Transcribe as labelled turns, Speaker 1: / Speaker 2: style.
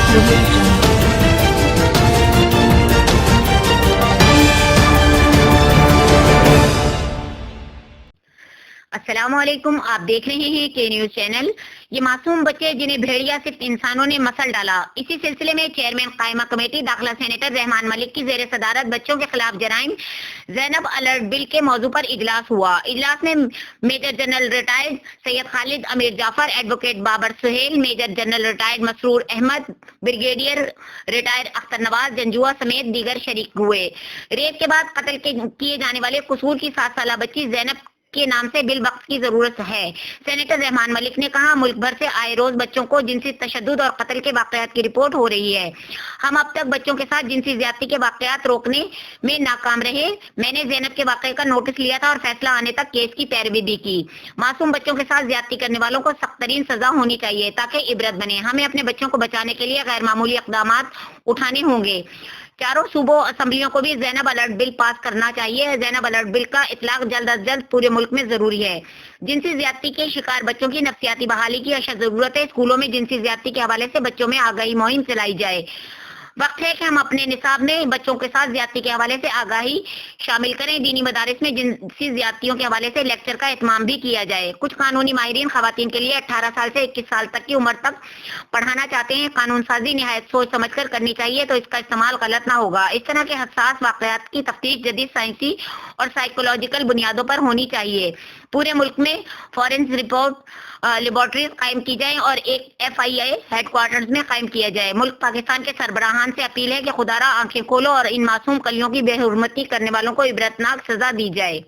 Speaker 1: audio jungle.
Speaker 2: السلام علیکم، آپ دیکھ رہے ہیں کے نیوز چینل۔ یہ معصوم بچے جنہیں بھیڑیا صرف انسانوں نے مسل ڈالا، اسی سلسلے میں چیئرمین قائمہ کمیٹی داخلہ سینیٹر رحمان ملک کی زیر صدارت بچوں کے خلاف جرائم زینب الرٹ بل کے موضوع پر اجلاس ہوا۔ اجلاس میں major general retired Syed Khalid Amir Jafar, advocate Babar Sohail, major general retired Masroor Ahmed, brigadier retired Akhtar Nawaz Janjua سمیت دیگر شریک ہوئے۔ ریپ کے بعد قتل کیے جانے والے قصور کی 7 سالہ بچی زینب کے نام سے بل وقت کی ضرورت ہے۔ سینیٹر رحمان ملک نے کہا، ملک بھر سے آئے روز بچوں کو جنسی تشدد اور قتل کے واقعات کی رپورٹ ہو رہی ہے۔ ہم اب تک بچوں کے ساتھ جنسی زیادتی کے واقعات روکنے میں ناکام رہے۔ میں نے زینب کے واقعے کا نوٹس لیا تھا اور فیصلہ آنے تک کیس کی پیروی بھی کی۔ معصوم بچوں کے ساتھ زیادتی کرنے والوں کو سخت ترین سزا ہونی چاہیے تاکہ عبرت بنے۔ ہمیں اپنے بچوں کو بچانے کے لیے غیر معمولی اقدامات اٹھانے ہوں گے۔ چاروں صوبوں اسمبلیوں کو بھی زینب الرٹ بل پاس کرنا چاہیے۔ زینب الرٹ بل کا اطلاق جلد از جلد پورے ملک میں ضروری ہے۔ جنسی زیادتی کے شکار بچوں کی نفسیاتی بحالی کی اشد ضرورت ہے۔ اسکولوں میں جنسی زیادتی کے حوالے سے بچوں میں آگاہی مہم چلائی جائے۔ وقت ہے کہ ہم اپنے نصاب میں بچوں کے ساتھ زیادتی کے حوالے سے آگاہی شامل کریں۔ دینی مدارس میں جنسی زیادتیوں کے حوالے سے لیکچر کا اہتمام بھی کیا جائے۔ کچھ قانونی ماہرین خواتین کے لیے 18 سال سے 21 سال تک کی عمر تک پڑھانا چاہتے ہیں۔ قانون سازی نہایت سوچ سمجھ کر کرنی چاہیے تو اس کا استعمال غلط نہ ہوگا۔ اس طرح کے حساس واقعات کی تفتیش جدید سائنسی اور سائیکولوجیکل بنیادوں پر ہونی چاہیے۔ پورے ملک میں فورنسک لیبارٹریز قائم کی جائیں اور ایک FIA ہیڈ کوارٹرز میں قائم کیا جائے۔ ملک پاکستان کے سربراہان سے اپیل ہے کہ خدا را آنکھیں کھولو اور ان معصوم کلیوں کی بے حرمتی کرنے والوں کو عبرتناک سزا دی جائے۔